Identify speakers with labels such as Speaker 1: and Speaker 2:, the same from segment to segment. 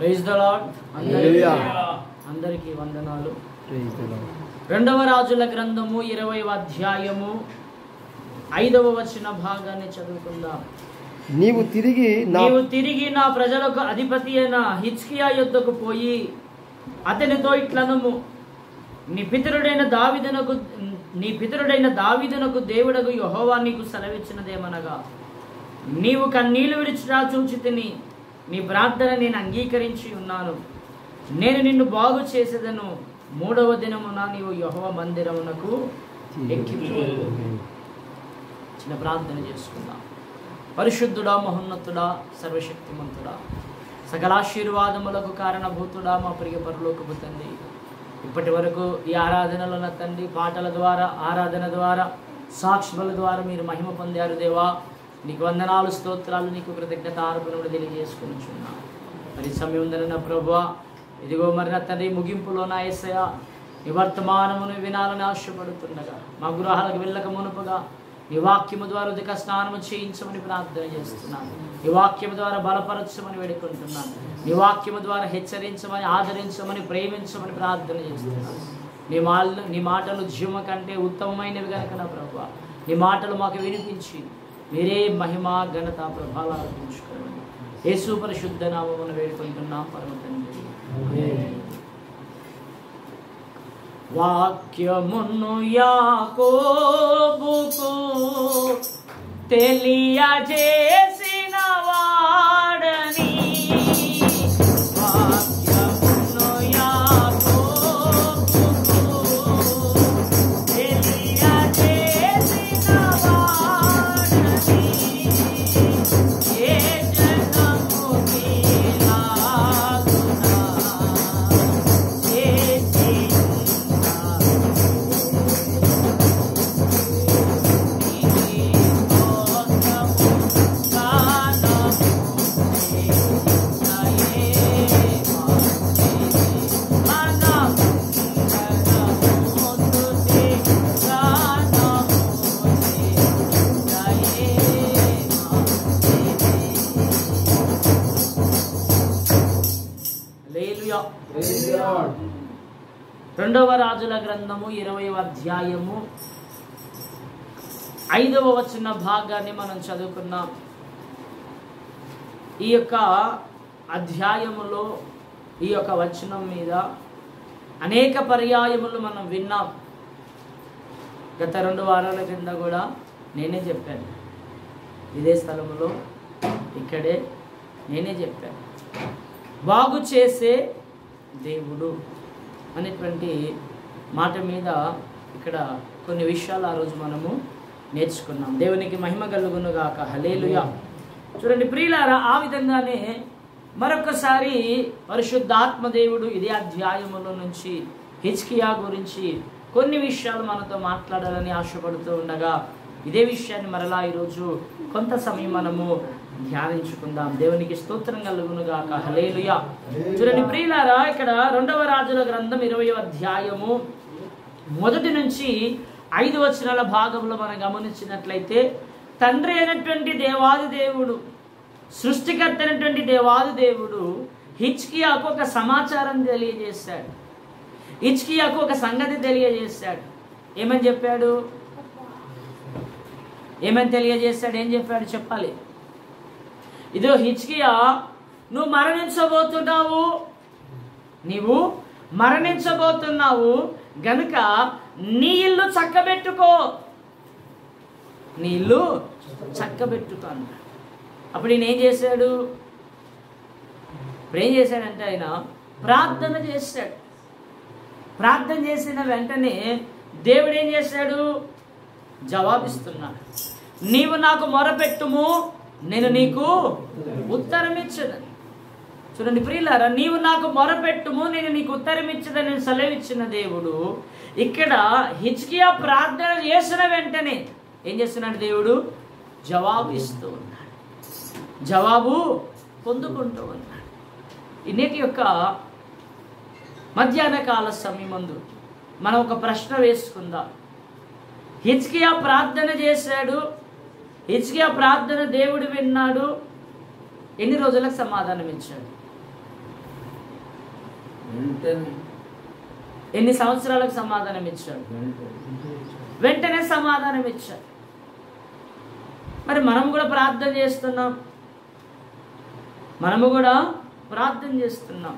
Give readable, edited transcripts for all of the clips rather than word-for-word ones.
Speaker 1: Praise the lord. అందరికీ వందనాలు. రెండవ రాజుల గ్రంథము 20వ అధ్యాయము 5వ వచన భాగాన్ని చదువుకుందాం.
Speaker 2: నీవు తిరిగి నా
Speaker 1: ప్రజలకు అధిపతి అయిన హిజ్కియా యొద్దకు పోయి అతనితో ఇట్లనము, నీ పితరుడైన దావీదునకు దేవుడగు యెహోవా నీకు సెలవిచ్చినదేమనగా, నీవు కన్నీళ్లు విడిచిరా చూచితిని, నీ ప్రార్థన నేను అంగీకరించి ఉన్నాను. నేను నిన్ను బాగు చేసేదను. 3వ దినమున నీవు యెహోవా మందిరమునకు ఎక్కిపోదు. చిన్న ప్రార్థన చేసుకుందాం. పరిశుద్ధుడా, మహోన్నతుడా, సర్వశక్తిమంతుడా, సకలాశీర్వాదములకు కారణభూతుడా, మా ప్రియ పరలోకపు తండ్రి, ఇప్పటి వరకు ఈ ఆరాధనలో నా తండ్రి పాటల ద్వారా, ఆరాధన ద్వారా, సాక్షుల ద్వారా మీరు మహిమ పొందారు దేవా. నీకు వందనాలు, స్తోత్రాలు, నీకు కృతజ్ఞత ఆరోపణలు తెలియజేసుకునిచున్నా. మరి సమయం ఉందన్న ప్రభువా, ఇదిగో మరి నా తండ్రి ముగింపులో నా యేసయ్య నీ వర్తమానమును వినాలని ఆశపడుతుండగా మా గృహాలకు వెళ్ళక మునుపుగా నీ వాక్యము ద్వారా ఉదక స్నానము చేయించమని ప్రార్థన చేస్తున్నాను. నీ వాక్యము ద్వారా బలపరచమని వేడుకుంటున్నాను. నీ వాక్యము ద్వారా హెచ్చరించమని, ఆదరించమని, ప్రేమించమని ప్రార్థన చేస్తున్నాను. నీ మాటలు జీవ కంటే ఉత్తమమైనవి కనుక నా ప్రభువా, నీ మాటలు మాకు వినిపించి మీరే మహిమ, ఘనత, ప్రభావాలు అర్పించుకోండి. యేసు పరిశుద్ధ నామమున వేడుకుంటున్నాం పరమ తండ్రి. వాక్యమును యాకోబుకు తెలియజేసిన వాడని, వాక్యమును యాకోబుకు తెలియజేసిన వాడని, ఏ జనముకి లాగునా రెండవ రాజుల గ్రంథము 20వ అధ్యాయము 5వ వచన భాగాన్ని మనం చదువుకున్నాం. ఈ యొక్క అధ్యాయములో ఈ యొక్క వచనం మీద అనేక పర్యాయములు మనం విన్నాం. గత 2 వారాల కింద కూడా నేనే చెప్పాను, ఇదే స్థలంలో ఇక్కడే నేనే చెప్పాను. బాగు చేసే దేవుడు అనేటువంటి మాట మీద ఇక్కడ కొన్ని విషయాలు ఆ రోజు మనము నేర్చుకున్నాం. దేవునికి మహిమ కలుగును గాక. హల్లెలూయా. చూడండి ప్రియులారా, ఆ విధంగానే మరొకసారి పరిశుద్ధాత్మ దేవుడు ఇదే అధ్యాయములో నుంచి హిజ్కియా గురించి కొన్ని విషయాలు మనతో మాట్లాడాలని ఆశపడుతూ ఉండగా ఇదే విషయాన్ని మరలా ఈరోజు కొంత సమయం మనము ధ్యానించుకుందాం. దేవునికి స్తోత్రం కలుగును గాక. హల్లెలూయా. చూడండి ప్రియులారా, ఇక్కడ 2వ రాజుల గ్రంథం 20వ అధ్యాయము 1 నుంచి 5 వచనాల భాగంలో మనం గమనించినట్లయితే, తండ్రి అయినటువంటి దేవాది దేవుడు, సృష్టికర్త అయినటువంటి దేవాది దేవుడు హిజ్కియాకు ఒక సమాచారం తెలియజేశాడు. హిజ్కియాకు ఒక సంగతి తెలియజేశాడు. ఏమని చెప్పాడు? ఏమని తెలియజేశాడు? ఏం చెప్పాడు? చెప్పాలి. ఇదో హిజ్కియా, నువ్వు మరణించబోతున్నావు గనుక నీ ఇల్లు చక్కబెట్టుకో, నీ ఇల్లు చక్కబెట్టుకో అన్నాడు. అప్పుడు ఈయన ఏం చేశాడు? ఇప్పుడు ఏం చేశాడంటే ఆయన ప్రార్థన చేశాడు. ప్రార్థన చేసిన వెంటనే దేవుడు ఏం చేశాడు? జవాబిస్తున్నాడు. నీవు నాకు మొరపెట్టుము, నేను నీకు ఉత్తరం ఇచ్చదని. చూడండి ప్రియులారా, నీవు నాకు మొరపెట్టుము, నేను నీకు ఉత్తరం ఇచ్చదని సెలవిచ్చిన దేవుడు ఇక్కడ హిజ్కియా ప్రార్థన చేసిన వెంటనే ఏం చేస్తున్నాడు? దేవుడు జవాబు ఇస్తూ ఉన్నాడు, జవాబు పొందుకుంటూ ఉన్నాడు. నేటి యొక్క మధ్యాహ్న కాల సమయమందు మనం ఒక ప్రశ్న వేసుకుందాం. హిజ్కియా ప్రార్థన చేశాడు, హిజ్కియా ప్రార్థన దేవుడు విన్నాడు. ఎన్ని రోజులకు సమాధానం ఇచ్చాడు? ఎన్ని సంవత్సరాలకు సమాధానం ఇచ్చాడు? వెంటనే సమాధానం ఇచ్చాడు. మరి మనం కూడా ప్రార్థన చేస్తున్నాం, మనము కూడా ప్రార్థన చేస్తున్నాం.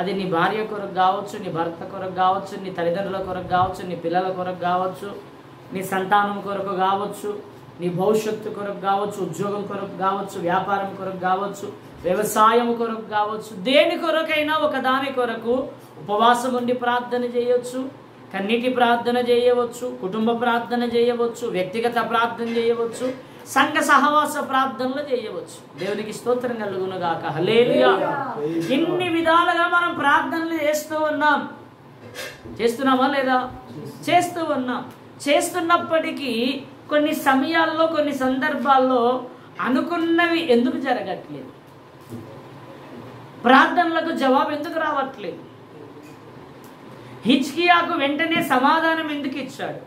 Speaker 1: అది నీ భార్య కొరకు కావచ్చు, నీ భర్త కొరకు కావచ్చు, నీ తల్లిదండ్రుల కొరకు కావచ్చు, నీ పిల్లల కొరకు కావచ్చు, నీ సంతానం కొరకు కావచ్చు, నీ భవిష్యత్తు కొరకు కావచ్చు, ఉద్యోగం కొరకు కావచ్చు, వ్యాపారం కొరకు కావచ్చు, వ్యవసాయం కొరకు కావచ్చు, దేని కొరకైనా ఒకదాని కొరకు ఉపవాసం ఉండి ప్రార్థన చేయవచ్చు, కన్నీటి ప్రార్థన చేయవచ్చు, కుటుంబ ప్రార్థన చేయవచ్చు, వ్యక్తిగత ప్రార్థన చేయవచ్చు, సంఘ సహవాస ప్రార్థనలు చేయవచ్చు. దేవునికి స్తోత్రం కలుగును గాక. హల్లెలూయా. ఇన్ని విధాలుగా మనం ప్రార్థనలు చేస్తూ ఉన్నాం. చేస్తున్నామా లేదా? చేస్తూ ఉన్నాం. చేస్తున్నప్పటికీ కొన్ని సమయాల్లో, కొన్ని సందర్భాల్లో అనుకున్నవి ఎందుకు జరగట్లేదు? ప్రార్థనలకు జవాబు ఎందుకు రావట్లేదు? హిజ్కియాకు వెంటనే సమాధానం ఎందుకు ఇచ్చాడు?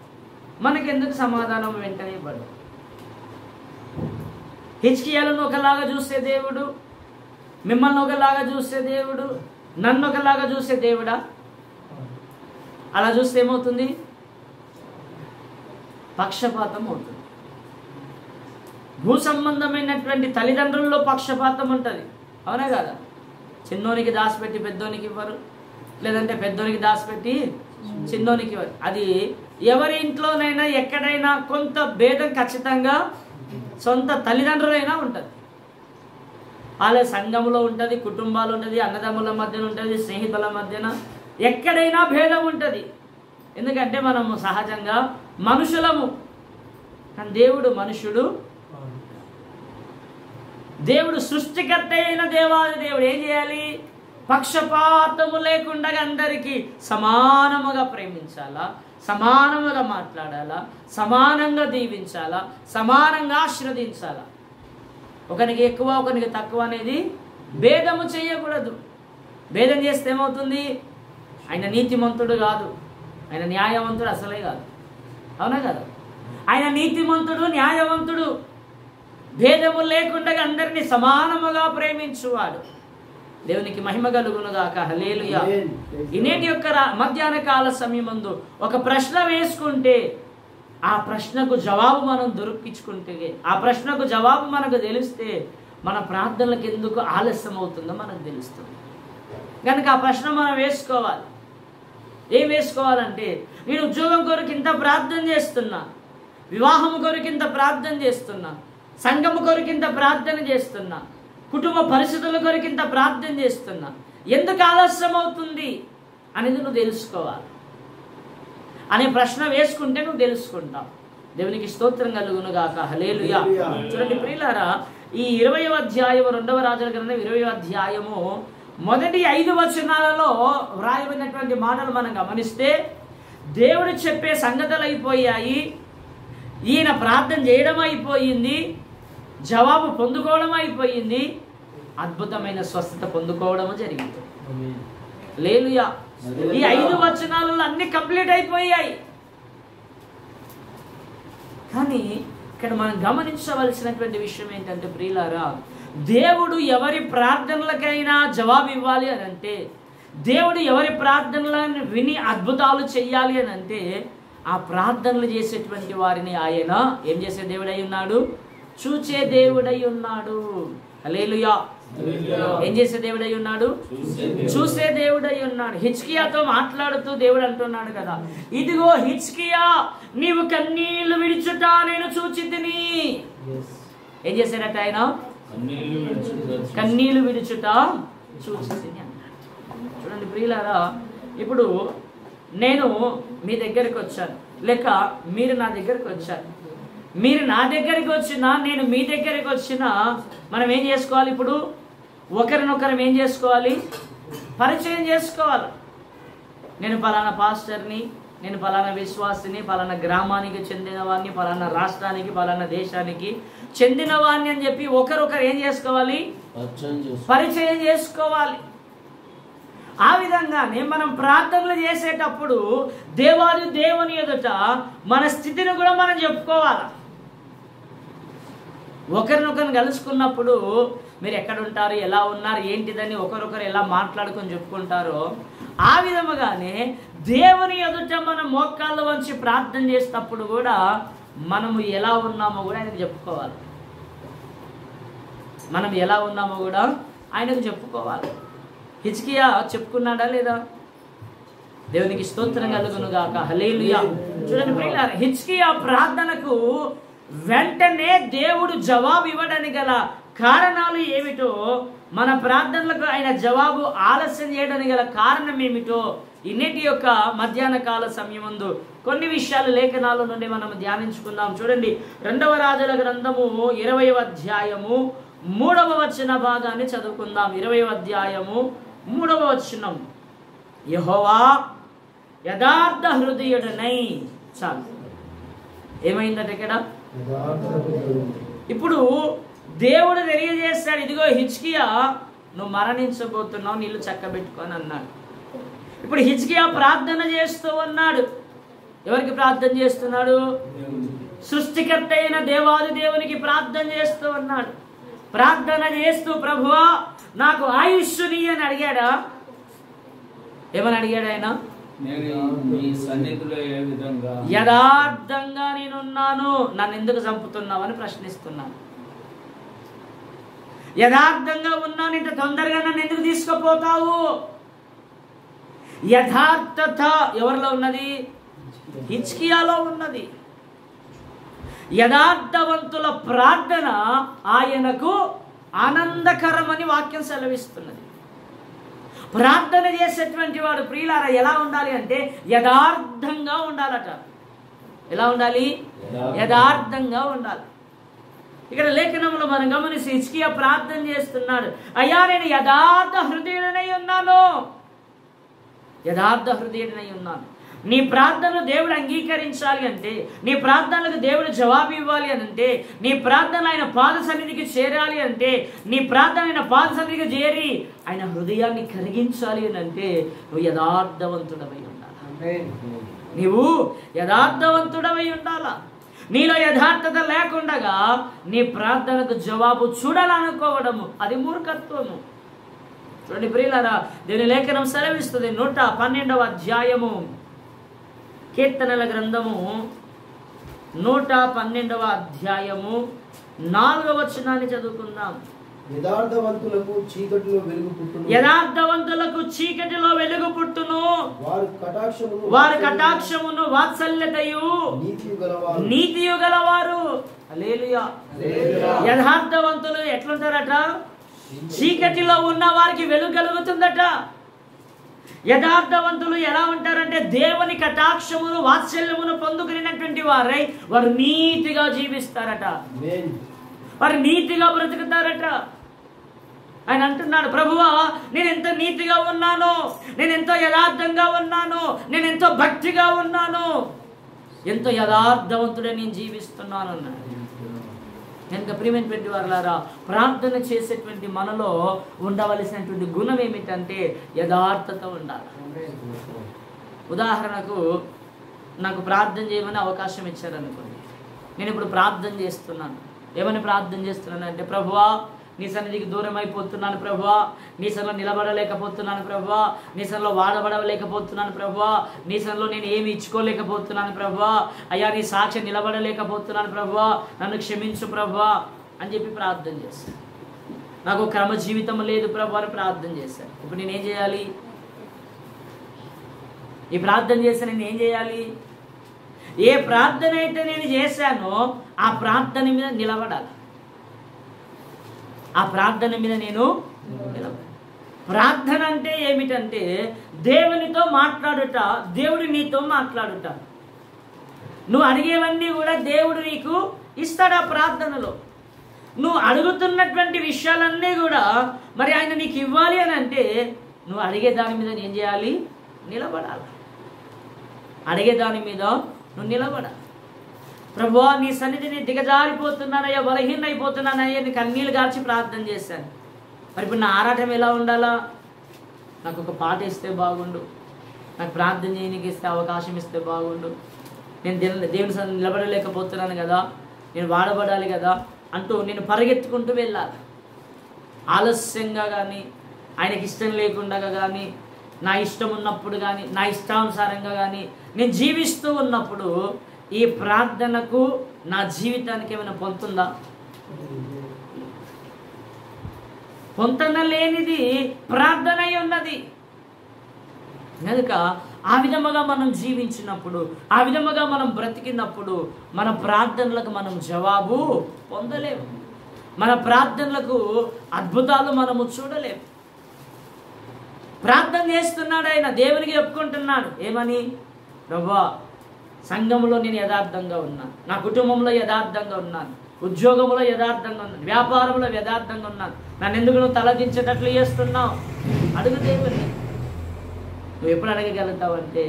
Speaker 1: మనకెందుకు సమాధానం వెంటనే ఇవ్వడు? హిజ్కియాలను ఒకలాగా చూసే దేవుడు, మిమ్మల్ని ఒకలాగా చూసే దేవుడు, నన్ను ఒకలాగా చూసే దేవుడా? అలా చూస్తే ఏమవుతుంది? పక్షపాతం అవుతుంది. భూ సంబంధమైనటువంటి తల్లిదండ్రుల్లో పక్షపాతం ఉంటుంది, అవునా కదా? చిన్నోనికి దాచిపెట్టి పెద్దోనికి ఇవ్వరు, లేదంటే పెద్దోనికి దాచిపెట్టి చిన్నోనికి ఇవ్వరు. అది ఎవరి ఇంట్లోనైనా ఎక్కడైనా కొంత భేదం ఖచ్చితంగా సొంత తల్లిదండ్రులైనా ఉంటుంది. వాళ్ళ సంఘంలో ఉంటుంది, కుటుంబాలు ఉంటుంది, అన్నదమ్ముల మధ్యన ఉంటుంది, స్నేహితుల మధ్యన ఎక్కడైనా భేదం ఉంటుంది. ఎందుకంటే మనము సహజంగా మనుషులము, కానీ దేవుడు మనుషుడు. దేవుడు సృష్టికర్త అయిన దేవాది దేవుడు ఏం చేయాలి? పక్షపాతము లేకుండా అందరికీ సమానముగా ప్రేమించాలా, సమానముగా మాట్లాడాలా, సమానంగా దీవించాలా, సమానంగా ఆశీర్వదించాలా. ఒకరికి ఎక్కువ, ఒకరికి తక్కువ అనేది భేదము చేయకూడదు. భేదం చేస్తే ఏమవుతుంది? ఆయన నీతిమంతుడు కాదు, ఆయన న్యాయవంతుడు అసలే కాదు, అవునా కదా? ఆయన నీతిమంతుడు, న్యాయవంతుడు, భేదము లేకుండా అందరినీ సమానముగా ప్రేమించువాడు. దేవునికి మహిమ కలుగునుగాక. హల్లెలూయా. ఇనేటి యొక్క మధ్యాహ్న కాల సమయమందు ఒక ప్రశ్న వేసుకుంటే ఆ ప్రశ్నకు జవాబు మనం దొరికించుకుంటే, ఆ ప్రశ్నకు జవాబు మనకు తెలిస్తే మన ప్రార్థనలకు ఎందుకు ఆలస్యం అవుతుందో మనకు తెలుస్తుంది. కనుక ఆ ప్రశ్న మనం వేసుకోవాలి. ఏం వేసుకోవాలంటే, నేను ఉద్యోగం కొరకు ఇంత ప్రార్థన చేస్తున్నా, వివాహం కొరకు ఇంత ప్రార్థన చేస్తున్నా, సంఘము కొరకు ఇంత ప్రార్థన చేస్తున్నా, కుటుంబ పరిస్థితుల కొరకు ఇంత ప్రార్థన చేస్తున్నా, ఎందుకు ఆలస్యం అవుతుంది అనేది నువ్వు తెలుసుకోవాలి. అనే ప్రశ్న వేసుకుంటే నువ్వు తెలుసుకుంటావు. దేవునికి స్తోత్రం కలుగును గాక. హల్లెలూయా. చూడండి ప్రియులారా, ఈ 20వ అధ్యాయము 2వ రాజుల గ్రంథం 20వ అధ్యాయము మొదటి 5 వచనాలలో వ్రాయబడినటువంటి మాటలు మనం గమనిస్తే, దేవుడు చెప్పే సంగతులు అయిపోయాయి, ఈయన ప్రార్థన చేయడం అయిపోయింది, జవాబు పొందుకోవడం అయిపోయింది, అద్భుతమైన స్వస్థత పొందుకోవడము జరిగింది. హల్లెలూయా. ఈ 5 వచనాలలో అన్ని కంప్లీట్ అయిపోయాయి. కానీ ఇక్కడ మనం గమనించవలసినటువంటి విషయం ఏంటంటే ప్రియులారా, దేవుడు ఎవరి ప్రార్థనలకైనా జవాబు ఇవ్వాలి అని అంటే, దేవుడు ఎవరి ప్రార్థనలను విని అద్భుతాలు చెయ్యాలి అని అంటే, ఆ ప్రార్థనలు చేసేటువంటి వారిని ఆయన ఏం చేసే దేవుడై ఉన్నాడు? చూచే దేవుడై ఉన్నాడు. హల్లెలూయా. ఏం చేసే దేవుడై ఉన్నాడు? చూసే దేవుడై ఉన్నాడు. హిజ్కియాతో మాట్లాడుతూ దేవుడు అంటున్నాడు కదా, ఇదిగో హిజ్కియా, నీవు కన్నీళ్లు విడుచుట నేను చూచితిని. ఏం చేశాడట ఆయన? కన్నీళ్లు విడుచుట చూచితిని అన్నాడు. చూడండి ప్రియులారా, ఇప్పుడు నేను మీ దగ్గరికి వచ్చాను, లేక మీరు నా దగ్గరికి వచ్చారు, మీరు నా దగ్గరికి వచ్చినా నేను మీ దగ్గరికి వచ్చినా మనం ఏం చేసుకోవాలి? ఇప్పుడు ఒకరినొకరం ఏం చేసుకోవాలి? పరిచయం చేసుకోవాలి. నేను పలానా పాస్టర్ని, నేను పలానా విశ్వాసిని, పలానా గ్రామానికి చెందినవాడిని, పలానా రాష్ట్రానికి, పలానా దేశానికి చెందినవాడిని అని చెప్పి ఒకరొకరు ఏం చేసుకోవాలి? పరిచయం చేసుకోవాలి. ఆ విధంగానే మనం ప్రార్థనలు చేసేటప్పుడు దేవాది దేవుని ఎదుట మన స్థితిని కూడా మనం చెప్పుకోవాలి. ఒకరినొకరిని కలుసుకున్నప్పుడు మీరు ఎక్కడ ఉంటారు, ఎలా ఉన్నారు, ఏంటిదని ఒకరొకరు ఎలా మాట్లాడుకొని చెప్పుకుంటారో ఆ విధముగానే దేవుని ఎదుట మనం మోకాళ్ళ వంచి ప్రార్థన చేసేటప్పుడు కూడా మనము ఎలా ఉన్నామో కూడా ఆయనకు చెప్పుకోవాలి. మనం ఎలా ఉన్నామో కూడా ఆయనకు చెప్పుకోవాలి. హిజ్కియా చెప్పుకున్నాడా లేదా? దేవునికి స్తోత్రం కలుగును గాక. హల్లెలూయా. చూడండి ప్రియులారా, హిజ్కియా ప్రార్థనకు వెంటనే దేవుడు జవాబు ఇవ్వడానికి గల కారణాలు ఏమిటో, మన ప్రార్థనలకు ఆయన జవాబు ఆలస్యం చేయడానికి గల కారణం ఏమిటో ఇన్నిటి యొక్క మధ్యాహ్న కాల సమయమందు కొన్ని విషయాలు లేఖనాల నుండి మనం ధ్యానించుకుందాం. చూడండి, 2వ రాజుల గ్రంథము 20వ అధ్యాయము 3వ వచన భాగాన్ని చదువుకుందాం. 20వ అధ్యాయము 3వ వచనం, యెహోవా యథార్థ హృదయుడనై. చాలు, ఏమైందట ఇక్కడ? ఇప్పుడు దేవుడు తెలియజేస్తాడు, ఇదిగో హిజ్కియా నువ్వు మరణించబోతున్నావు, నీళ్ళు చక్కబెట్టుకొని అన్నాడు. ఇప్పుడు హిజ్కియా ప్రార్థన చేస్తూ ఉన్నాడు. ఎవరికి ప్రార్థన చేస్తున్నాడు? సృష్టికర్త అయిన దేవాది దేవునికి ప్రార్థన చేస్తూ ఉన్నాడు. ప్రార్థన చేస్తూ, ప్రభువా నాకు ఆయుష్ని అని అడిగాడా? ఏమని అడిగాడు ఆయన? యథార్థంగా నేనున్నాను, నన్ను ఎందుకు చంపుతున్నావు అని ప్రశ్నిస్తున్నాను. యథార్థంగా ఉన్నాను, ఇంత తొందరగా నన్ను ఎందుకు తీసుకుపోతావు? యథార్థత ఎవరిలో ఉన్నది? హిజ్కియాలో ఉన్నది. యథార్థవంతుల ప్రార్థన ఆయనకు ఆనందకరమని వాక్యం సెలవిస్తున్నది. ప్రార్థన చేసేటువంటి వాడు ప్రియులారా ఎలా ఉండాలి అంటే యథార్థంగా ఉండాలట. ఎలా ఉండాలి? యథార్థంగా ఉండాలి. ఇక్కడ లేఖనంలో మనం గమనిస్తే హిజ్కియా ప్రార్థన చేస్తున్నాడు, అయ్యా నేను యథార్థ హృదయుడనై ఉన్నాను, యథార్థ హృదయుడనై ఉన్నాను. నీ ప్రార్థనలు దేవుడు అంగీకరించాలి అంటే, నీ ప్రార్థనలకు దేవుడు జవాబు ఇవ్వాలి అని అంటే, నీ ప్రార్థన ఆయన పాద సన్నిధికి చేరాలి అంటే, నీ ప్రార్థన ఆయన పాద సన్నిధికి చేరి ఆయన హృదయాన్ని కరిగించాలి అని అంటే నువ్వు యథార్థవంతుడవై ఉండాలి. నీవు యథార్థవంతుడవై ఉండాలా. నీలో యథార్థత లేకుండగా నీ ప్రార్థనకు జవాబు చూడాలనుకోవడము అది మూర్ఖత్వము. చూడండి ప్రియులారా, దీని లేఖనం సెలవిస్తుంది. 112వ అధ్యాయము కీర్తనల గ్రంథము 112వ అధ్యాయము 4వ వచనాన్ని చదువుకుందాం.
Speaker 2: యథార్థవంతులకు చీకటిలో వెలుగు పుట్టును,
Speaker 1: యథార్థవంతులకు చీకటిలో వెలుగు పుట్టును, వారి కటాక్షమును వాత్సల్యతయు నీతియు గలవారు. హల్లెలూయా. యథార్థవంతులు ఎట్లుంటారట? చీకటిలో ఉన్న వారికి వెలుగు కలుగుతుందట. యథార్థవంతులు ఎలా ఉంటారంటే దేవుని కటాక్షమును వాత్సల్యమును పొందుకునేటువంటి వారై వారు నీతిగా జీవిస్తారట, వారు నీతిగా బ్రతుకుతారట. ఆయన అంటున్నాడు, ప్రభువా నేను ఎంత నీతిగా ఉన్నాను, నేను ఎంతో యథార్థంగా ఉన్నాను, నేను ఎంతో భక్తిగా ఉన్నాను, ఎంతో యథార్థవంతుడే నేను జీవిస్తున్నాను అన్నాడు. కనుక ప్రియమైనటువంటి వారులారా, ప్రార్థన చేసేటువంటి మనలో ఉండవలసినటువంటి గుణం ఏమిటంటే యథార్థత ఉండాలి. ఉదాహరణకు నాకు ప్రార్థన చేయమని అవకాశం ఇచ్చారనుకోండి, నేను ఇప్పుడు ప్రార్థన చేస్తున్నాను. ఏమని ప్రార్థన చేస్తున్నాను అంటే, ప్రభువా నీ సన్నిధికి దూరం అయిపోతున్నాను ప్రభువా, నీ సన్నిధిలో నిలబడలేకపోతున్నాను ప్రభువా, నీ సన్నిధిలో వాడబడలేకపోతున్నాను ప్రభువా, నీ సన్నిధిలో నేను ఏమి ఇచ్చుకోలేకపోతున్నాను ప్రభువా, అయ్యా నీ సాక్షి నిలబడలేకపోతున్నాను ప్రభువా, నన్ను క్షమించు ప్రభువా అని చెప్పి ప్రార్థన చేశాను. నాకు క్రమ జీవితం లేదు ప్రభు అని ప్రార్థన చేశాను. ఇప్పుడు నేనేం చేయాలి? ఈ ప్రార్థన చేస్తే నేను ఏం చేయాలి? ఏ ప్రార్థన అయితే నేను చేశానో ఆ ప్రార్థన మీద నిలబడాలి. ఆ ప్రార్థన మీద నేను నిలబడాలి. ప్రార్థన అంటే ఏమిటంటే దేవునితో మాట్లాడుట, దేవుడు నీతో మాట్లాడుట. నువ్వు అడిగేవన్నీ కూడా దేవుడు నీకు ఇస్తాడు. ఆ ప్రార్థనలో నువ్వు అడుగుతున్నటువంటి విషయాలన్నీ కూడా మరి ఆయన నీకు ఇవ్వాలి అని అంటే నువ్వు అడిగే దాని మీద ఏం చేయాలి? నిలబడాలి. అడిగే దాని మీద నువ్వు నిలబడాలి. ప్రభువా నీ సన్నిధిని దిగజారిపోతున్నానయ్యా, బలహీన అయిపోతున్నానయ్యా, నీ కన్నీళ్ళు గార్చి ప్రార్థన చేశాను. మరి ఇప్పుడు నా ఆరాటం ఎలా ఉండాలా? నాకు ఒక పాట ఇస్తే బాగుండు, నాకు ప్రార్థన చేయడానికి ఇస్తే అవకాశం ఇస్తే బాగుండు, నేను దేవుని సన్నిధిని నిలబడలేకపోతున్నాను కదా, నేను వాడబడాలి కదా అంటూ నేను పరిగెత్తుకుంటూ వెళ్ళాలి. ఆలస్యంగా కానీ, ఆయనకి ఇష్టం లేకుండా కానీ, నా ఇష్టం ఉన్నప్పుడు కానీ, నా ఇష్టానుసారంగా కానీ నేను జీవిస్తూ ఉన్నప్పుడు ఈ ప్రార్థనకు నా జీవితానికి ఏమైనా పొందుతుందా? పొంతన లేనిది ప్రార్థన అయి ఉన్నది కనుక ఆ విధముగా మనం జీవించినప్పుడు, ఆ విధముగా మనం బ్రతికినప్పుడు మన ప్రార్థనలకు మనం జవాబు పొందలేము. మన ప్రార్థనలకు అద్భుతాలు మనము చూడలేము. ప్రార్థన చేస్తున్నాడు ఆయన, దేవునికి చెప్పుకుంటున్నాడు ఏమని? ప్రభువా, సంఘంలో నేను యథార్థంగా ఉన్నాను, నా కుటుంబంలో యథార్థంగా ఉన్నాను, ఉద్యోగంలో యథార్థంగా ఉన్నాను, వ్యాపారంలో యథార్థంగా ఉన్నాను, నన్ను ఎందుకు నువ్వు తలదించేటట్లు చేస్తున్నావు? అడుగు దేవుని. నువ్వు ఎప్పుడు అడగగలుగుతావు అంటే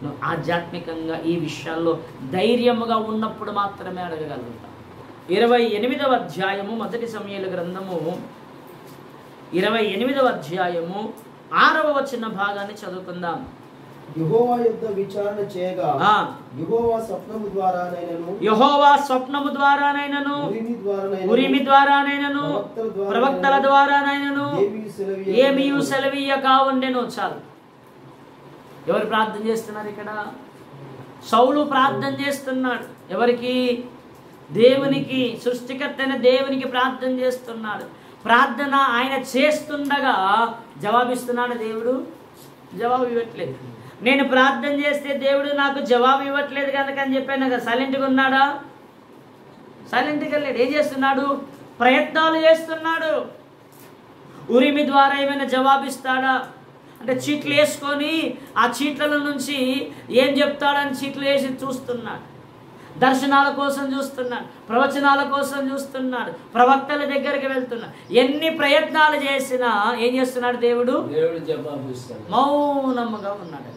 Speaker 1: నువ్వు ఆధ్యాత్మికంగా ఈ విషయాల్లో ధైర్యముగా ఉన్నప్పుడు మాత్రమే అడగగలుగుతావు. 28వ అధ్యాయము మొదటి సమూయేలు గ్రంథము 28వ అధ్యాయము 6వ వచన భాగాన్ని చదువుకుందాం.
Speaker 2: యెహోవా యుద్ధ విచారణ చేయగా యెహోవా స్వప్నము ద్వారానైనను ఉరిమి ద్వారానైనను ప్రవక్తల ద్వారానైనను ఏమీ సెలవీయక ఉండెను. చాలు. ఎవరు ప్రార్థన చేస్తున్నారు ఇక్కడ? సౌలు ప్రార్థన చేస్తున్నాడు. ఎవరికి? దేవునికి, సృష్టికర్త అయిన దేవునికి ప్రార్థన చేస్తున్నాడు. ప్రార్థన ఆయన చేస్తుండగా జవాబిస్తున్నాడు దేవుడు? జవాబు ఇవ్వట్లేదు. నేను ప్రార్థన చేస్తే దేవుడు నాకు జవాబు ఇవ్వట్లేదు కనుక అని చెప్పాను కదా, సైలెంట్గా ఉన్నాడా? సైలెంట్గా లేడు. ఏం చేస్తున్నాడు? ప్రయత్నాలు చేస్తున్నాడు. ఉరిమి ద్వారా ఏమైనా జవాబిస్తాడా అంటే చీట్లు వేసుకొని ఆ చీట్ల నుంచి ఏం చెప్తాడని చీట్లు వేసి చూస్తున్నాడు. దర్శనాల కోసం చూస్తున్నాడు, ప్రవచనాల కోసం చూస్తున్నాడు, ప్రవక్తల దగ్గరికి వెళ్తున్నాడు. ఎన్ని ప్రయత్నాలు చేసినా ఏం చేస్తున్నాడు దేవుడు? మౌనముగా ఉన్నాడు.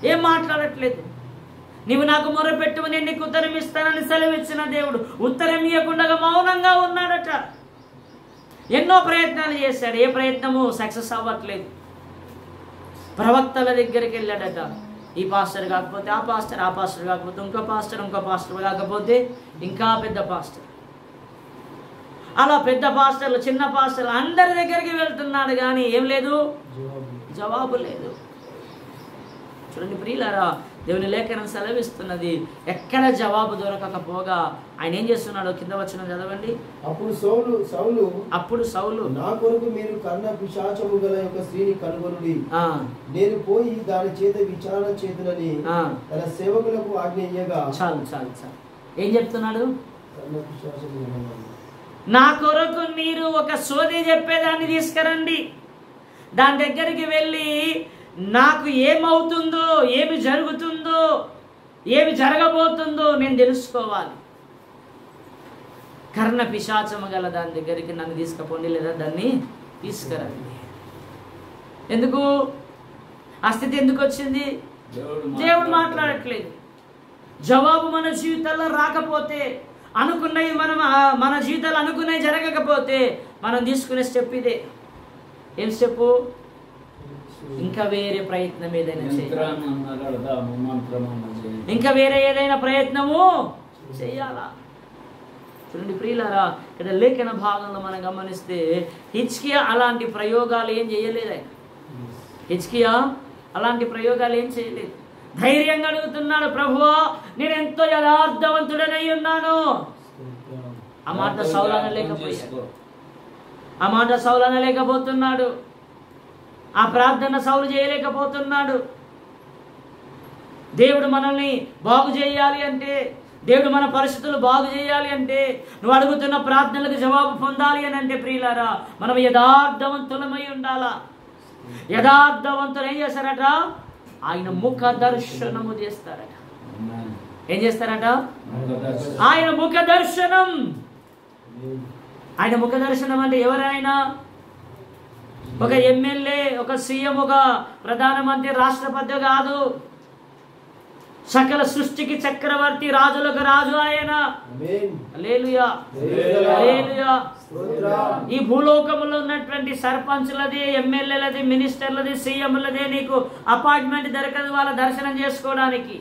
Speaker 2: ఏం మాట్లాడట్లేదు. నీవు నాకు మొరపెట్టువు, నేను నీకు ఉత్తరం ఇస్తానని సెలవిచ్చిన దేవుడు ఉత్తరం ఇవ్వకుండా మౌనంగా ఉన్నాడట. ఎన్నో ప్రయత్నాలు చేశాడు, ఏ ప్రయత్నము సక్సెస్ అవ్వట్లేదు. ప్రవక్తల దగ్గరికి వెళ్ళాడట. ఈ పాస్టర్ కాకపోతే ఆ పాస్టర్, ఆ పాస్టర్ కాకపోతే ఇంకో పాస్టర్ కాకపోతే ఇంకా పెద్ద పాస్టర్, అలా పెద్ద పాస్టర్లు, చిన్న పాస్టర్లు అందరి దగ్గరికి వెళ్తున్నాడు కానీ ఏం లేదు, జవాబు లేదు. చూడండి ప్రియులారా, దేవుని లేఖనం సెలవిస్తున్నది. ఎక్కడ జవాబు దొరకకపోగా ఆయన ఏం చేస్తున్నాడు? కింద వచ్చిన చదవండి. అప్పుడు సౌలు నా కొరకు మీరు కన్న పిశాచము గల యొక్క స్త్రీని కనుగొనుడి, నేను పోయి దాని చేత విచారణ చేతులని తన సేవకులకు ఆజ్ఞ ఇయ్యగా.
Speaker 1: చాలు. ఏం చెప్తున్నాడు? నా కొరకు మీరు ఒక సోది చెప్పేదాన్ని తీసుకురండి, దాని దగ్గరికి వెళ్ళి నాకు ఏమవుతుందో, ఏమి జరుగుతుందో, ఏమి జరగబోతుందో నేను తెలుసుకోవాలి. కర్ణ పిశాచము గల దాని దగ్గరికి నన్ను తీసుకుపోండి, లేదా దాన్ని తీసుకురండి. ఎందుకు ఆ స్థితి ఎందుకు వచ్చింది? దేవుడు మాట్లాడట్లేదు. జవాబు మన జీవితాల్లో రాకపోతే, అనుకున్నవి మన జీవితాలు అనుకున్నవి జరగకపోతే మనం తీసుకునే స్టెప్ ఇదే. ఏం స్టెప్? ఇంకా వేరే ప్రయత్నం ఏదైనా చేయాలి, ఇంకా వేరే ఏదైనా ప్రయత్నము చేయాలా? చూడండి ప్రియులారా, ఇక్కడ లేఖన భాగంలో మనం గమనిస్తే హిజ్కియా అలాంటి ప్రయోగాలు ఏం చేయలేదు. హిజ్కియా అలాంటి ప్రయోగాలు ఏం చేయలేదు. ధైర్యంగా అడుగుతున్నాడు, ప్రభువా నేను ఎంతో యథార్థవంతుడనై ఉన్నాను. ఆ మాట సౌలు అనలేకపోతున్నాడు. ఆ ప్రార్థన సౌలు చేయలేకపోతున్నాడు. దేవుడు మనల్ని బాగు చేయాలి అంటే, దేవుడు మన పరిస్థితులు బాగు చేయాలి అంటే, నువ్వు అడుగుతున్న ప్రార్థనలకు జవాబు పొందాలి అని అంటే ప్రియులారా, మనం యథార్థవంతులమై ఉండాలా. యథార్థవంతులు ఏం చేస్తారట? ఆయన ముఖ దర్శనము చేస్తారట. ఏం చేస్తారట? ఆయన ముఖ దర్శనం. ఆయన ముఖ దర్శనం అంటే ఎవరైనా ఒక ఎమ్మెల్యే, ఒక సీఎం, ఒక ప్రధానమంత్రి, రాష్ట్రపతి కాదు. సకల సృష్టికి చక్రవర్తి, రాజులకు రాజు ఆయన. హల్లెలూయా, హల్లెలూయా. ఈ భూలోకంలో ఉన్నటువంటి సర్పంచ్లది, ఎమ్మెల్యేలది, మినిస్టర్లది, సీఎంలది నీకు అపాయింట్మెంట్ దొరకదు వాళ్ళ దర్శనం చేసుకోవడానికి.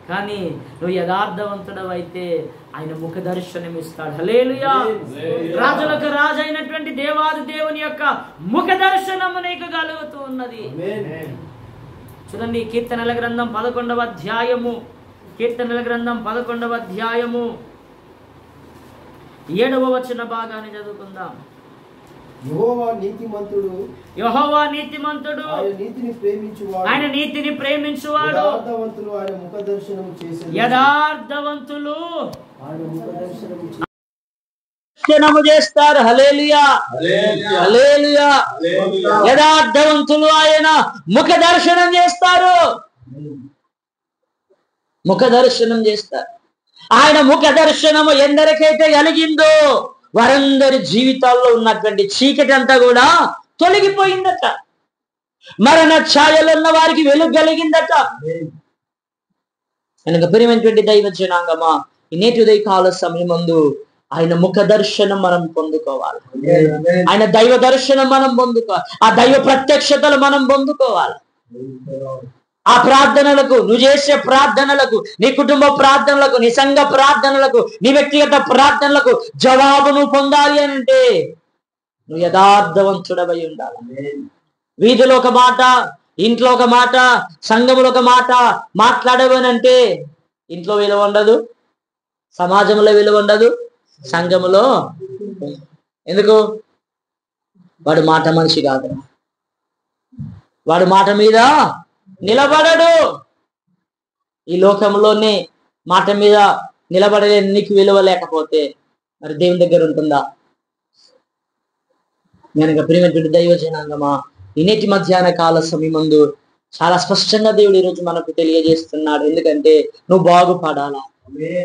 Speaker 1: కానీ నువ్వు యథార్థవంతుడు అయితే ఆయన ముఖ దర్శనం ఇస్తాడు. హల్లెలూయా. రాజులకు రాజు అయినటువంటి దేవాది దేవుని యొక్క ముఖ దర్శనము నీకు కలుగుతూ ఉన్నది. చూడండి, కీర్తనల గ్రంథం 11వ అధ్యాయము, కీర్తనల గ్రంథం 11వ అధ్యాయము 7వ వచన భాగాన్ని చదువుకుందాం.
Speaker 3: యెహోవా నీతిమంతుడు,
Speaker 1: యెహోవా నీతిమంతుడు,
Speaker 3: ఆయన నీతిని ప్రేమించువాడు.
Speaker 1: యథార్థవంతులు
Speaker 3: ఆయన ముఖ దర్శనము చేసెదరు.
Speaker 1: యథార్థవంతులు
Speaker 3: ఆయన ముఖ దర్శనము
Speaker 1: దర్శనము చేస్తారు. హల్లెలూయా, హల్లెలూయా. యథార్థవంతులు ఆయన ముఖ దర్శనం చేస్తారు. ముఖ దర్శనం చేస్తారు. ఆయన ముఖ దర్శనము ఎందరికైతే కలిగిందో వారందరి జీవితాల్లో ఉన్నటువంటి చీకటి అంతా కూడా తొలగిపోయిందట. మరణ ఛాయలు ఉన్న వారికి వెలుగు కలిగిందట. కనుక ప్రియమైనటువంటి దైవ జనాంగమా, ఈ నేటి ఉదయ కాల సమయం ముందు ఆయన ముఖ దర్శనం మనం పొందుకోవాలి. ఆయన దైవ దర్శనం మనం పొందుకోవాలి. ఆ దైవ ప్రత్యక్షతలు మనం పొందుకోవాలి. ఆ ప్రార్థనలకు, నువ్వు చేసే ప్రార్థనలకు, నీ కుటుంబ ప్రార్థనలకు, నీ సంఘ ప్రార్థనలకు, నీ వ్యక్తిగత ప్రార్థనలకు జవాబు నువ్వు పొందాలి అని అంటే నువ్వు యథార్థవంతుడవై ఉండాలి. వీధిలో ఒక మాట, ఇంట్లో ఒక మాట, సంఘములో ఒక మాట మాట్లాడవనంటే ఇంట్లో విలువ ఉండదు, సమాజంలో విలువ ఉండదు, సంఘములో. ఎందుకు? వాడు మాట మనిషి కాదు, వాడు మాట మీద నిలబడడు. ఈ లోకంలోనే మాట మీద నిలబడే నీకు విలువ లేకపోతే మరి దేవుని దగ్గర ఉంటుందా? కనుక ప్రియమైనటువంటి దైవ జనాంగమా, ఈ నేటి మధ్యాహ్న కాల సమయమందు చాలా స్పష్టంగా దేవుడు ఈరోజు మనకు తెలియజేస్తున్నాడు. ఎందుకంటే నువ్వు బాగుపడాలా,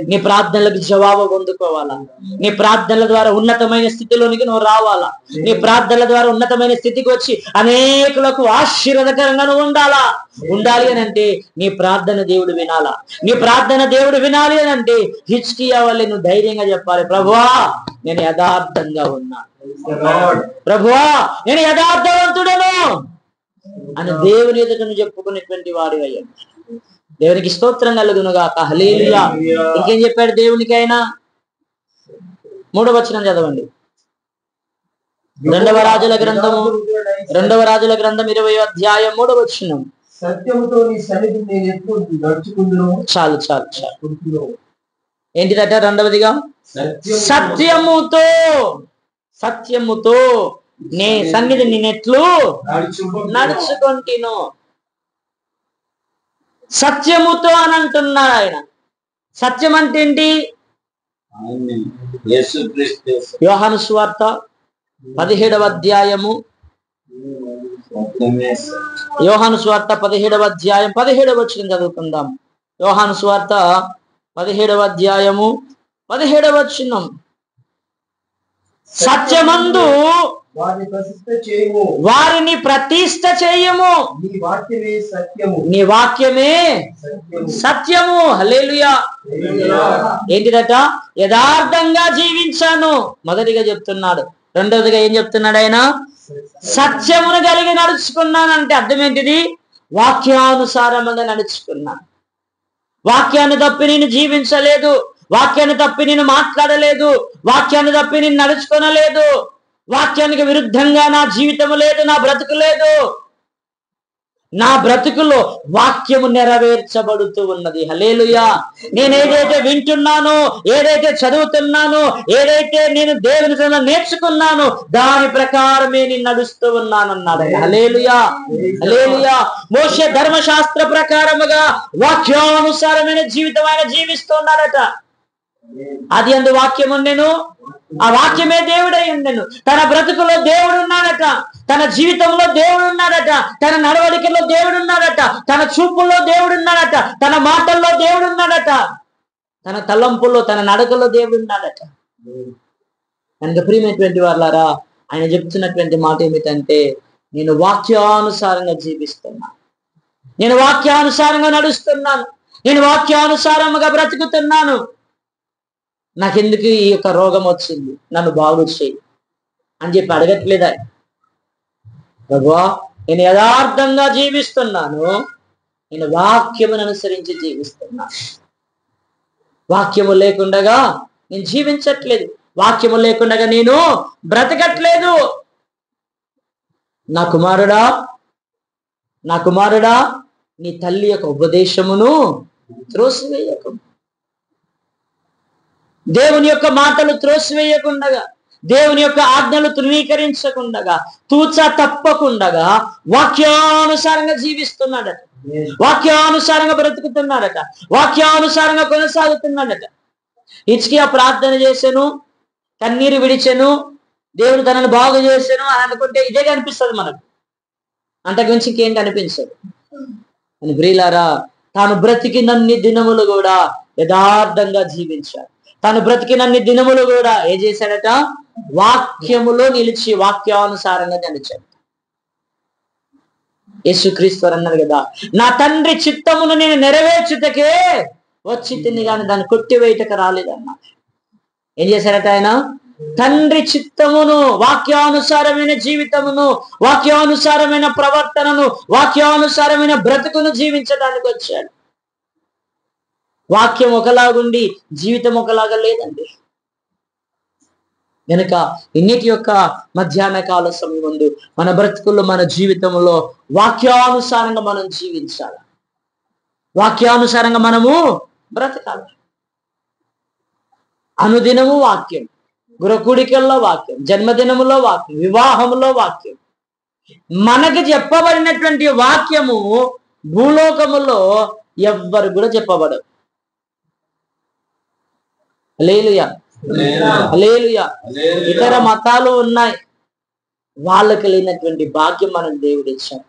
Speaker 1: నీ ప్రార్థనలకు జవాబు పొందుకోవాలా, నీ ప్రార్థనల ద్వారా ఉన్నతమైన స్థితిలోనికి నువ్వు రావాలా, నీ ప్రార్థనల ద్వారా ఉన్నతమైన స్థితికి వచ్చి అనేకులకు ఆశీర్వాదకరంగా నువ్వు ఉండాలి అని అంటే నీ ప్రార్థన దేవుడు వినాలా. నీ ప్రార్థన దేవుడు వినాలి అని అంటే హిజ్కియా వల్లే నువ్వు ధైర్యంగా చెప్పాలి, ప్రభువా నేను యథార్థంగా ఉన్నా, ప్రభువా నేను యథార్థవంతుడను అని దేవుని ఎదుట నువ్వు చెప్పుకునేటువంటి వాడు అయ్యా. దేవునికి స్తోత్రం కలుగును గాక. హల్లెలూయా. ఇంకేం చెప్పాడు దేవునికి ఆయన? 3వ వచనం చదవండి. 2వ రాజుల గ్రంథము 20వ అధ్యాయం 3వ వచనం.
Speaker 3: సత్యముతో నీ సన్నిధిని నేను ఎప్పుడు నడుచుకుందును.
Speaker 1: చాలు. ఏంటిదట? రెండవదిగా సత్యముతో నీ సన్నిధి నేనెట్లు నడుచుకుంటును. సత్యముతో అని అంటున్నాడు ఆయన. సత్యం అంటే ఏంటి? యోహాను సువార్త 17వ అధ్యాయము, యోహాను సువార్త 17వ అధ్యాయం 17వ వచనం చదువుకుందాం. యోహాను సువార్త 17వ అధ్యాయము 17వ వచనం. సత్యమందు వారిని ప్రతిష్ఠ చేయము, నీ వాక్యమే సత్యము. హల్లెలూయా. ఏంటిదట? యథార్థంగా జీవించాను మొదటిగా చెప్తున్నాడు. రెండవదిగా ఏం చెప్తున్నాడు ఆయన? సత్యమును కలిగి నడుచుకున్నానంటే అర్థం ఏంటిది? వాక్యానుసారముగా నడుచుకున్నాను. వాక్యాన్ని తప్పి నేను జీవించలేదు, వాక్యాన్ని తప్పి నేను మాట్లాడలేదు, వాక్యాన్ని తప్పి నేను నడుచుకోనలేదు, వాక్యానికి విరుద్ధంగా నా జీవితం లేదు, నా బ్రతుకు లేదు. నా బ్రతుకులో వాక్యము నెరవేర్చబడుతూ ఉన్నది. హల్లెలూయా. నేను ఏదైతే వింటున్నానో, ఏదైతే చదువుతున్నానో, ఏదైతే నేను దేవుని సన్నిధిలో నేర్చుకున్నానో దాని ప్రకారమే నేను నడుస్తూ ఉన్నానన్నాడు. హల్లెలూయా, హల్లెలూయా. మోషే ధర్మశాస్త్ర ప్రకారముగా వాక్యానుసారమైన జీవితం ఆయన జీవిస్తున్నాడట. అది అందు వాక్యం ఉండెను, ఆ వాక్యమే దేవుడై ఉండెను. తన బ్రతుకులో దేవుడు ఉన్నాడట, తన జీవితంలో దేవుడు ఉన్నాడట, తన నడవడికలో దేవుడు ఉన్నాడట, తన చూపుల్లో దేవుడు ఉన్నాడట, తన మాటల్లో దేవుడు ఉన్నాడట, తన తలంపుల్లో తన నడకలో దేవుడు ఉన్నాడట. కనుక ప్రియమైనటువంటి వాళ్ళారా, ఆయన చెప్తున్నటువంటి మాట ఏమిటంటే నేను వాక్యానుసారంగా జీవిస్తున్నాను, నేను వాక్యానుసారంగా నడుస్తున్నాను, నేను వాక్యానుసారంగా బ్రతుకుతున్నాను. నాకెందుకు ఈ యొక్క రోగం వచ్చింది, నన్ను బాగు చేయి అని చెప్పి అడగట్లేదా? ప్రభువా నేను యథార్థంగా జీవిస్తున్నాను,
Speaker 2: నేను వాక్యమును అనుసరించి జీవిస్తున్నా. వాక్యము లేకుండగా నేను జీవించట్లేదు, వాక్యము లేకుండగా నేను బ్రతకట్లేదు. నా కుమారుడా నీ తల్లి యొక్క ఉపదేశమును త్రోసివేయకు. దేవుని యొక్క మాటలు త్రోసివేయకుండగా, దేవుని యొక్క ఆజ్ఞలు తృణీకరించకుండగా, తూచా తప్పకుండగా వాక్యానుసారంగా జీవిస్తున్నాడట, వాక్యానుసారంగా బ్రతుకుతున్నాడట, వాక్యానుసారంగా కొనసాగుతున్నాడట. హిజ్కియా ప్రార్థన చేశాను, కన్నీరు విడిచెను, దేవుడు తనను బాగు చేశాను అని అనుకుంటే ఇదే కనిపిస్తుంది మనకు, అంతకుమించి ఇంకేం కనిపించదు. అని ప్రియులారా, తాను బ్రతికినన్ని దినములు కూడా యథార్థంగా జీవించాడు. తాను బ్రతికినన్ని దినములు కూడా ఏం చేశాడట? వాక్యములో నిలిచి వాక్యానుసారంగా నడిచాడు. యేసుక్రీస్తు అన్నారు కదా, నా తండ్రి చిత్తమును నేను నెరవేర్చుటకే వచ్చి తిని కానీ దాన్ని కొట్టివేయటకు రాలేదన్నా. ఏం చేశారట ఆయన? తండ్రి చిత్తమును, వాక్యానుసారమైన జీవితమును, వాక్యానుసారమైన ప్రవర్తనను, వాక్యానుసారమైన బ్రతుకును జీవించడానికి వచ్చాడు. వాక్యం ఒకలాగుండి జీవితం ఒకలాగా లేదండి. కనుక ఇన్నిటి యొక్క మధ్యాహ్న కాల సమయం ముందు మన బ్రతుకుల్లో, మన జీవితంలో వాక్యానుసారంగా మనం జీవించాలి, వాక్యానుసారంగా మనము బ్రతకాలి. అనుదినము వాక్యం, గృహకూడికల్లో వాక్యం, జన్మదినములో వాక్యం, వివాహములో వాక్యం. మనకి చెప్పబడినటువంటి వాక్యము భూలోకములో ఎవ్వరు కూడా చెప్పబడదు. హల్లెలూయా, హల్లెలూయా. ఇతర మతాలు ఉన్నాయి, వాళ్ళకి లేనటువంటి భాగ్యం మనకు దేవుడు ఇచ్చాడు.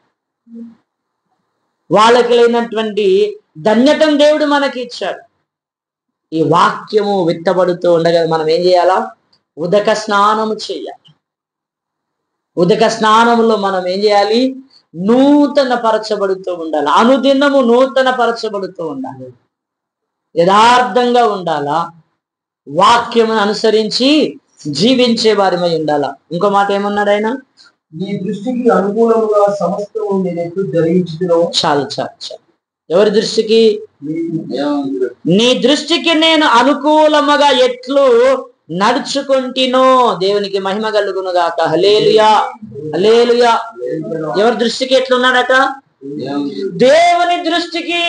Speaker 2: వాళ్ళకి లేనటువంటి ధన్యతను దేవుడు మనకి ఇచ్చాడు. ఈ వాక్యము విత్తబడుతూ ఉండగా మనం ఏం చేయాలా? ఉదక స్నానము చేయాలి. ఉదక స్నానములో మనం ఏం చేయాలి? నూతన పరచబడుతూ ఉండాలి. అనుదినము నూతన పరచబడుతూ ఉండాలి. యథార్థంగా ఉండాలా, వాక్యమును అనుసరించి జీవించే వారిమై ఉండాలా. ఇంకో మాట ఏమన్నాడు ఆయన?
Speaker 3: నీ దృష్టికి అనుకూలముగా సమస్తము నేను ఎట్లు జరిగించుతున్నావు.
Speaker 2: చాలు చాలు చాలు. ఎవరి దృష్టికి? నీ దృష్టికి నేను అనుకూలముగా ఎట్లు నడుచుకుంటునో. దేవునికి మహిమ కలుగును గాక. హల్లెలూయా, హల్లెలూయా. ఎవరి దృష్టికి ఎట్లున్నాడట? దేవుని దృష్టికి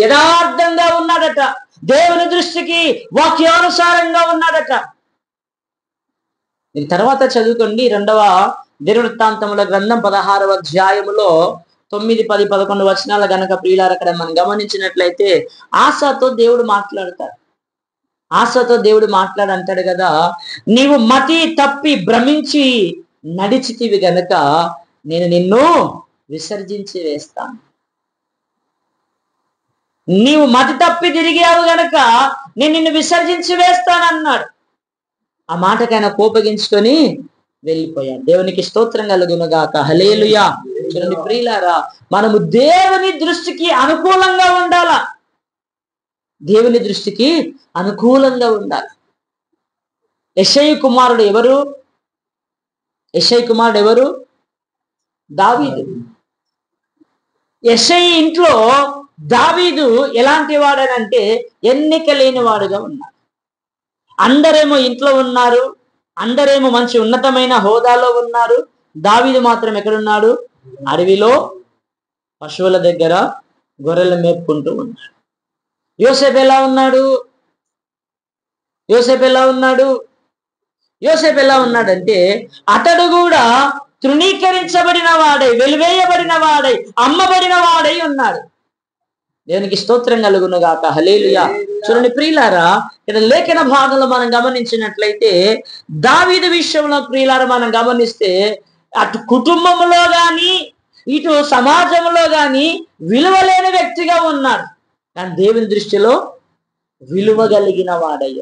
Speaker 2: యథార్థంగా ఉన్నాడట, దేవుని దృష్టికి వాక్యానుసారంగా ఉన్నాడట. దీని తర్వాత చదువుకోండి, 2వ దినవృత్తాంతముల గ్రంథం 16వ అధ్యాయములో 9, 10, 11 వచనాలు గనక ప్రియులారా అక్కడ మనం గమనించినట్లయితే ఆశతో దేవుడు మాట్లాడతాడు. ఆశతో దేవుడు అంటాడు కదా, నీవు మతి తప్పి భ్రమించి నడిచితివి గనక నేను నిన్ను విసర్జించి వేస్తాను. నీవు మతి తప్పి తిరిగావు గనక నేను నిన్ను విసర్జించి వేస్తానన్నాడు. ఆ మాటకైనా కోపగించుకొని వెళ్ళిపోయాడు. దేవునికి స్తోత్రం కలుగును గాక. హల్లెలూయా. చూడండి ప్రియులారా, మనము దేవుని దృష్టికి అనుకూలంగా ఉండాలా, దేవుని దృష్టికి అనుకూలంగా ఉండాలి. యెషయి కుమారుడు ఎవరు? యెషయి కుమారుడు ఎవరు? దావీదు. యెషయి ఇంట్లో దావీదు ఎలాంటి వాడనంటే ఎన్నిక లేని వాడుగా ఉన్నాడు. అందరేమో ఇంట్లో ఉన్నారు, అందరేమో మంచి ఉన్నతమైన హోదాలో ఉన్నారు. దావీదు మాత్రం ఎక్కడున్నాడు? అడవిలో పశువుల దగ్గర గొర్రెలు మేపుకుంటూ ఉన్నాడు. యోసేపు ఎలా ఉన్నాడు? యోసేపు ఎలా ఉన్నాడంటే అతడు కూడా తృణీకరించబడిన వాడై, వెలివేయబడిన వాడై, అమ్మబడిన వాడై ఉన్నాడు. దేవునికి స్తోత్రం కలుగును గాక. హల్లెలూయా. చూడండి ప్రియులారా, ఇక్కడ లేఖన భాగంలో మనం గమనించినట్లయితే దావీదు విషయంలో ప్రియులారా మనం గమనిస్తే అటు కుటుంబంలో గాని ఇటు సమాజంలో గాని విలువలేని వ్యక్తిగా ఉన్నాడు. కానీ దేవుని దృష్టిలో విలువ కలిగిన వాడయ్య,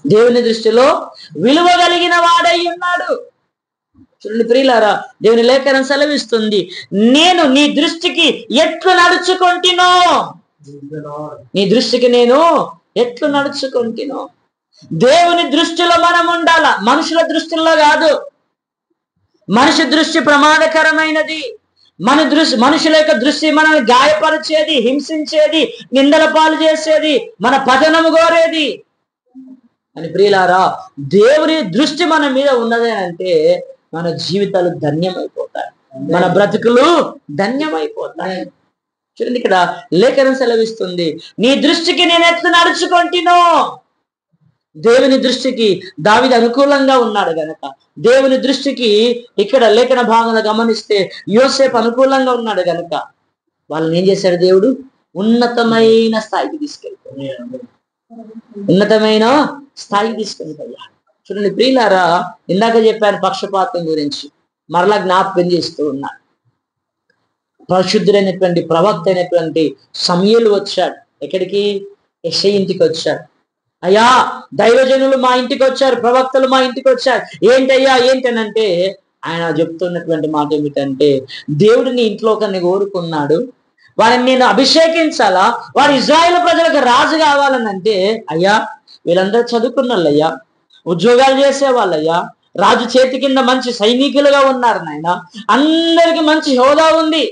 Speaker 2: దేవుని దృష్టిలో విలువ కలిగిన వాడై ఉన్నాడు. చూడండి ప్రియులారా, దేవుని లేఖనం సెలవిస్తుంది, నేను నీ దృష్టికి ఎట్లు నడుచుకుంటునో. నీ దృష్టికి నేను ఎట్లు నడుచుకుంటునో. దేవుని దృష్టిలో మనం ఉండాల, మనుషుల దృష్టిలో కాదు. మనిషి దృష్టి ప్రమాదకరమైనది, మనుషుల యొక్క దృష్టి మనల్ని గాయపరిచేది, హింసించేది, నిందల పాలు చేసేది, మన పతనము కోరేది. అని ప్రియులారా, దేవుని దృష్టి మన మీద ఉన్నదే అంటే మన జీవితాలు ధన్యమైపోతాయి, మన బ్రతుకులు ధన్యమైపోతాయి. చూడండి, ఇక్కడ లేఖనం సెలవిస్తుంది, నీ దృష్టికి నేను ఎట్లా నడుచుకుంటునో. దేవుని దృష్టికి దావీదు అనుకూలంగా ఉన్నాడు గనక, దేవుని దృష్టికి ఇక్కడ లేఖన భాగంలో గమనిస్తే యోసేపు అనుకూలంగా ఉన్నాడు గనక వాళ్ళని ఏం చేశాడు దేవుడు? ఉన్నతమైన స్థాయికి తీసుకెళ్ళిపోయాడు, ఉన్నతమైన స్థాయికి తీసుకెళ్ళిపోయాడు. చూడండి ప్రియులారా, ఇందాక చెప్పాను పక్షపాతం గురించి, మరలా జ్ఞాపకం చేస్తూ ఉన్నాడు. పరిశుద్ధుడైనటువంటి ప్రవక్త అయినటువంటి సమూయేలు వచ్చాడు. ఎక్కడికి? యెషయా ఇంటికి వచ్చాడు. అయ్యా, దైవజనులు మా ఇంటికి వచ్చారు, ప్రవక్తలు మా ఇంటికి వచ్చారు. ఏంటయ్యా ఏంటనంటే ఆయన చెప్తున్నటువంటి మాట ఏమిటంటే, దేవుడిని ఇంట్లో ఒకరిని కోరుకున్నాడు, వారిని నేను అభిషేకించాలా, వాడు ఇజ్రాయేల్ ప్రజలకు రాజు కావాలని అంటే, అయ్యా వీళ్ళందరూ చదువుకున్నాళ్ళయ్యా, ఉద్యోగాలు చేసేవాళ్ళయ్యా, రాజు చేతి కింద మంచి సైనికులుగా ఉన్నారు నాయన, అందరికి మంచి హోదా ఉంది.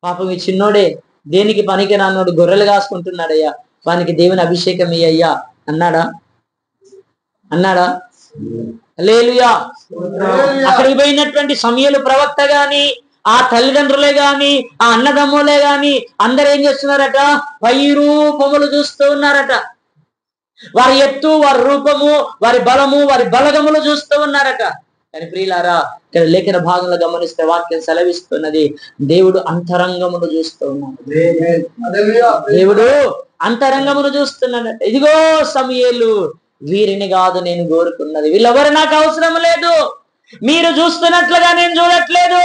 Speaker 2: పాపం ఈ చిన్నోడే దేనికి పనికి రానోడు గొర్రెలు కాసుకుంటున్నాడయ్యా, వానికి దేవుని అభిషేకం అయ్యా అన్నాడా? హల్లెలూయా. అక్కడికి పోయినటువంటి సమూయేలు ప్రవక్త గాని, ఆ తల్లిదండ్రులే గాని, ఆ అన్నదమ్ములే గాని అందరు ఏం చేస్తున్నారట? పై రూపములు చూస్తూ ఉన్నారట. వారి ఎత్తు, వారి రూపము, వారి బలము, వారి బలగములు చూస్తూ ఉన్నారట. కానీ ప్రియులారా, ఇక్కడ లేఖన భాగంలో గమనిస్తే వాక్యం సెలవిస్తున్నది, దేవుడు అంతరంగమును చూస్తూ ఉన్నాడు. దేవుడు అంతరంగమును చూస్తున్నాడట. ఇదిగో సమూయేలు, వీరిని కాదు నేను కోరుకున్నది, వీళ్ళెవరు నాకు అవసరం లేదు, మీరు చూస్తున్నట్లుగా నేను చూడట్లేదు.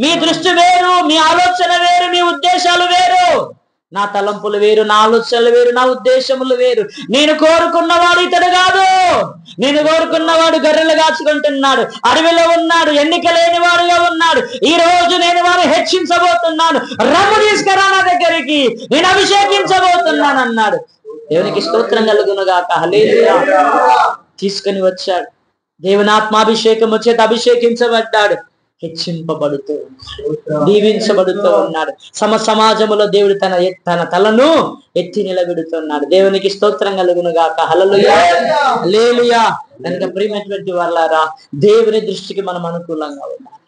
Speaker 2: మీ దృష్టి వేరు, మీ ఆలోచన వేరు, మీ ఉద్దేశాలు వేరు. నా తలంపులు వేరు, నా ఆలోచనలు వేరు, నా ఉద్దేశములు వేరు. నేను కోరుకున్నవాడు ఇతడు కాదు. నేను కోరుకున్నవాడు గొర్రెలు కాచుకుంటున్నాడు, అడవిలో ఉన్నాడు, ఎన్నిక లేని వాడుగా ఉన్నాడు. ఈ రోజు నేను వారు హెచ్చించబోతున్నాను, రమ్ము తీసుకురా నా దగ్గరికి, నేను అభిషేకించబోతున్నాను అన్నాడు. దేవునికి స్తోత్రం కలుగునుగాక. హల్లెలూయా. తీసుకుని వచ్చాడు, దేవుని ఆత్మాభిషేకం చేత అభిషేకించబడ్డాడు, హెచ్చింపబడుతూ దీవించబడుతూ ఉన్నాడు. సమాజములో దేవుడు తన తలను ఎత్తి నిలబెడుతున్నాడు. దేవునికి స్తోత్రం కలుగునుగాక. హల్లెలూయా, హల్లెలూయా. కనుక ప్రియమైనటువంటి వాళ్ళారా, దేవుని దృష్టికి మనం అనుకూలంగా ఉండాలి.